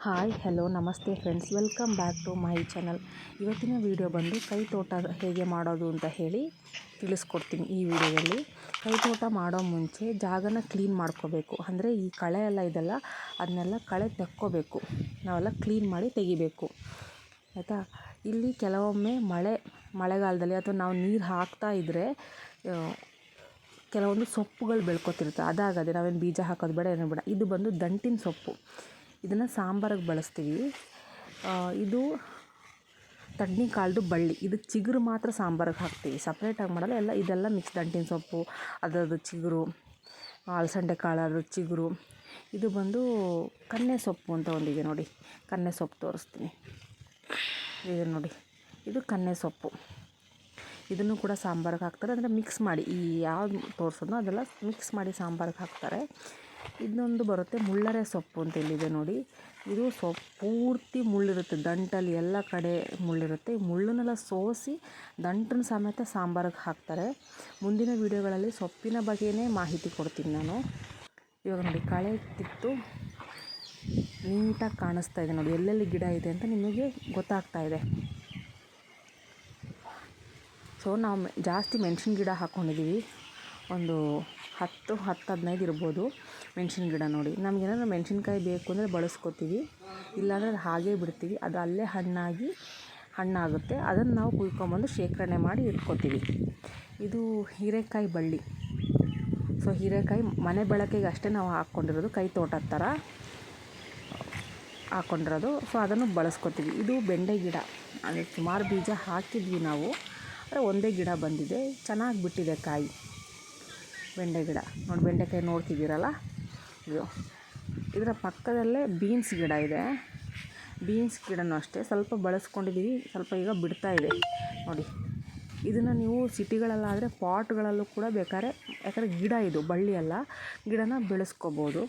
Hi hello ನಮಸ್ತೆ friends, welcome back to my channel. ಇವತ್ತಿನ video ಬಂದು ಕೈ ತೋಟ ಹೇಗೆ ಮಾಡೋದು ಅಂತ ಹೇಳಿ ತಿಳಿಸ್ಕೊಡ್ತೀನಿ. ಈ ವಿಡಿಯೋದಲ್ಲಿ ಕೈ ತೋಟ ಮಾಡೋ ಮುಂಚೆ ಜಾಗನ ಕ್ಲೀನ್ ಮಾಡ್ಕೋಬೇಕು. ಅಂದರೆ ಈ ಕಳೆ ಎಲ್ಲ ಇದೆಲ್ಲ ಅದನ್ನೆಲ್ಲ ಕಳೆ ತೆಕ್ಕೋಬೇಕು, ನಾವೆಲ್ಲ ಕ್ಲೀನ್ ಮಾಡಿ ತೆಗಿಬೇಕು, ಆಯಿತಾ. ಇಲ್ಲಿ ಕೆಲವೊಮ್ಮೆ ಮಳೆಗಾಲದಲ್ಲಿ ಅಥವಾ ನಾವು ನೀರು ಹಾಕ್ತಾ ಇದ್ದರೆ ಕೆಲವೊಂದು ಸೊಪ್ಪುಗಳು ಬೆಳ್ಕೊತಿರುತ್ತೆ. ಅದಾಗದೆ ನಾವೇನು ಬೀಜ ಹಾಕೋದು ಬೇಡ, ಏನೂ ಬೇಡ. ಇದು ಬಂದು ದಂಟಿನ ಸೊಪ್ಪು, ಇದನ್ನು ಸಾಂಬಾರಿಗೆ ಬಳಸ್ತೀವಿ. ಇದು ತಡ್ನಿಕಾಳ್ದು ಬಳ್ಳಿ, ಇದು ಚಿಗುರು ಮಾತ್ರ ಸಾಂಬಾರಿಗೆ ಹಾಕ್ತೀವಿ, ಸಪ್ರೇಟಾಗಿ ಮಾಡಲ್ಲ. ಇದೆಲ್ಲ ಮಿಕ್ಸ್, ದಂಟಿನ ಸೊಪ್ಪು, ಅದರದ್ದು ಚಿಗುರು, ಅಲಸಂಡೆ ಕಾಳು ಅದ್ರ ಚಿಗುರು. ಇದು ಬಂದು ಕನ್ನೆ ಸೊಪ್ಪು ಅಂತ ಒಂದಿದೆ ನೋಡಿ, ಕನ್ನೆ ಸೊಪ್ಪು ತೋರಿಸ್ತೀನಿ. ಇದೆ ನೋಡಿ, ಇದು ಕನ್ನೆ ಸೊಪ್ಪು. ಇದನ್ನು ಕೂಡ ಸಾಂಬಾರಿಗೆ ಹಾಕ್ತಾರೆ, ಅಂದರೆ ಮಿಕ್ಸ್ ಮಾಡಿ, ಈ ಯಾವ್ದು ತೋರಿಸೋದು ಅದೆಲ್ಲ ಮಿಕ್ಸ್ ಮಾಡಿ ಸಾಂಬಾರಿಗೆ ಹಾಕ್ತಾರೆ. ಇನ್ನೊಂದು ಬರುತ್ತೆ ಮುಳ್ಳರೆ ಸೊಪ್ಪು ಅಂತ ಇಲ್ಲಿದೆ ನೋಡಿ. ಇದು ಸೊಪ್ಪು ಪೂರ್ತಿ ಮುಳ್ಳಿರುತ್ತೆ, ದಂಟಲ್ಲಿ ಎಲ್ಲ ಕಡೆ ಮುಳ್ಳಿರುತ್ತೆ. ಮುಳ್ಳನ್ನೆಲ್ಲ ಸೋಸಿ ದಂಟನ್ನು ಸಮೇತ ಸಾಂಬಾರಿಗೆ ಹಾಕ್ತಾರೆ. ಮುಂದಿನ ವೀಡಿಯೋಗಳಲ್ಲಿ ಸೊಪ್ಪಿನ ಬಗ್ಗೆಯೇ ಮಾಹಿತಿ ಕೊಡ್ತೀನಿ ನಾನು. ಇವಾಗ ನೋಡಿ, ಕಳೆ ಕಿತ್ತು ನೀಟಾಗಿ ಕಾಣಿಸ್ತಾ ಇದೆ ನೋಡಿ, ಎಲ್ಲೆಲ್ಲಿ ಗಿಡ ಇದೆ ಅಂತ ನಿಮಗೆ ಗೊತ್ತಾಗ್ತಾ ಇದೆ. ಸೊ ನಾವು ಜಾಸ್ತಿ ಮೆಣಸಿನ ಗಿಡ ಹಾಕ್ಕೊಂಡಿದ್ದೀವಿ, ಒಂದು 10-15 ಇರ್ಬೋದು ಮೆಣಸಿನ ಗಿಡ ನೋಡಿ. ನಮಗೇನಾದ್ರು ಮೆಣಸಿನ್ಕಾಯಿ ಬೇಕು ಅಂದರೆ ಬಳಸ್ಕೊತೀವಿ, ಇಲ್ಲಾಂದರೆ ಅದು ಹಾಗೇ ಬಿಡ್ತೀವಿ. ಅದು ಅಲ್ಲೇ ಹಣ್ಣಾಗುತ್ತೆ, ಅದನ್ನು ನಾವು ಕುಯ್ಕೊಂಬಂದು ಶೇಖರಣೆ ಮಾಡಿ ಇಟ್ಕೊತೀವಿ. ಇದು ಹೀರೆಕಾಯಿ ಬಳ್ಳಿ. ಸೊ ಹೀರೆಕಾಯಿ ಮನೆ ಬಳಕೆಗೆ ಅಷ್ಟೇ ನಾವು ಹಾಕ್ಕೊಂಡಿರೋದು, ಕೈ ತೋಟದ ಥರ ಹಾಕ್ಕೊಂಡಿರೋದು. ಸೊ ಅದನ್ನು ಬಳಸ್ಕೊತೀವಿ. ಇದು ಬೆಂಡೆ ಗಿಡ, ಅಂದರೆ ಸುಮಾರು ಬೀಜ ಹಾಕಿದ್ವಿ ನಾವು, ಆದರೆ ಒಂದೇ ಗಿಡ ಬಂದಿದೆ, ಚೆನ್ನಾಗಿ ಬಿಟ್ಟಿದೆ ಕಾಯಿ. ಬೆಂಡೆ ಗಿಡ ನೋಡಿ, ಬೆಂಡೆಕಾಯಿ ನೋಡ್ತಿದ್ದೀರಲ್ಲ, ಇದರ ಪಕ್ಕದಲ್ಲೇ ಬೀನ್ಸ್ ಗಿಡ ಇದೆ. ಬೀನ್ಸ್ ಗಿಡನೂ ಅಷ್ಟೇ ಸ್ವಲ್ಪ ಬಳಸ್ಕೊಂಡಿದ್ದೀವಿ, ಸ್ವಲ್ಪ ಈಗ ಬಿಡ್ತಾ ಇದೆ ನೋಡಿ. ಇದನ್ನು ನೀವು ಸಿಟಿಗಳಲ್ಲಾದರೆ ಪಾಟ್ಗಳಲ್ಲೂ ಕೂಡ ಬೇಕಾದ್ರೆ, ಯಾಕಂದರೆ ಗಿಡ ಇದು ಬಳ್ಳಿ ಅಲ್ಲ, ಗಿಡನ ಬೆಳೆಸ್ಕೋಬೋದು.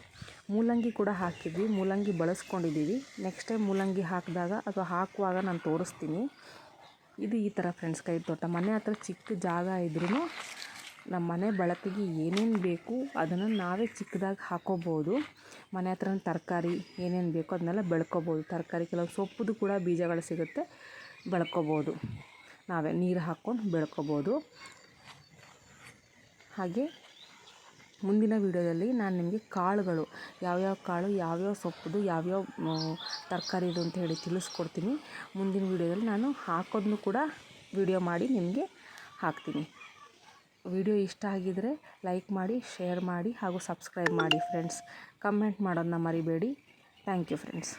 ಮೂಲಂಗಿ ಕೂಡ ಹಾಕಿದ್ವಿ, ಮೂಲಂಗಿ ಬಳಸ್ಕೊಂಡಿದ್ದೀವಿ. ನೆಕ್ಸ್ಟ್ ಟೈಮ್ ಮೂಲಂಗಿ ಹಾಕಿದಾಗ ಅಥವಾ ಹಾಕುವಾಗ ನಾನು ತೋರಿಸ್ತೀನಿ. ಇದು ಈ ಥರ ಫ್ರೆಂಡ್ಸ್ ಕೈ ತೋಟ. ಮನೆ ಹತ್ರ ಚಿಕ್ಕ ಜಾಗ ಇದ್ರೂ ನಮ್ಮ ಮನೆ ಬಳಕೆಗೆ ಏನೇನು ಬೇಕು ಅದನ್ನು ನಾವೇ ಚಿಕ್ಕದಾಗಿ ಹಾಕೋಬೋದು. ಮನೆ ಹತ್ರ ತರಕಾರಿ ಏನೇನು ಬೇಕೋ ಅದನ್ನೆಲ್ಲ ಬೆಳ್ಕೊಬೋದು. ತರಕಾರಿ, ಕೆಲವು ಸೊಪ್ಪುದು ಕೂಡ ಬೀಜಗಳು ಸಿಗುತ್ತೆ, ಬೆಳ್ಕೊಬೋದು. ನಾವೇ ನೀರು ಹಾಕ್ಕೊಂಡು ಬೆಳ್ಕೊಬೋದು. ಹಾಗೆ ಮುಂದಿನ ವೀಡಿಯೋದಲ್ಲಿ ನಾನು ನಿಮಗೆ ಕಾಳುಗಳು, ಯಾವ್ಯಾವ ಕಾಳು, ಯಾವ್ಯಾವ ಸೊಪ್ಪುದು, ಯಾವ್ಯಾವ ತರಕಾರಿದು ಅಂತ ಹೇಳಿ ತಿಳಿಸ್ಕೊಡ್ತೀನಿ. ಮುಂದಿನ ವೀಡಿಯೋದಲ್ಲಿ ನಾನು ಹಾಕೋದನ್ನು ಕೂಡ ವಿಡಿಯೋ ಮಾಡಿ ನಿಮಗೆ ಹಾಕ್ತೀನಿ. ವಿಡಿಯೋ ಇಷ್ಟ ಆಗಿದರೆ ಲೈಕ್ ಮಾಡಿ, ಶೇರ್ ಮಾಡಿ ಹಾಗೂ ಸಬ್ಸ್ಕ್ರೈಬ್ ಮಾಡಿ ಫ್ರೆಂಡ್ಸ್. ಕಮೆಂಟ್ ಮಾಡೋದನ್ನ ಮರಿಬೇಡಿ. Thank you friends.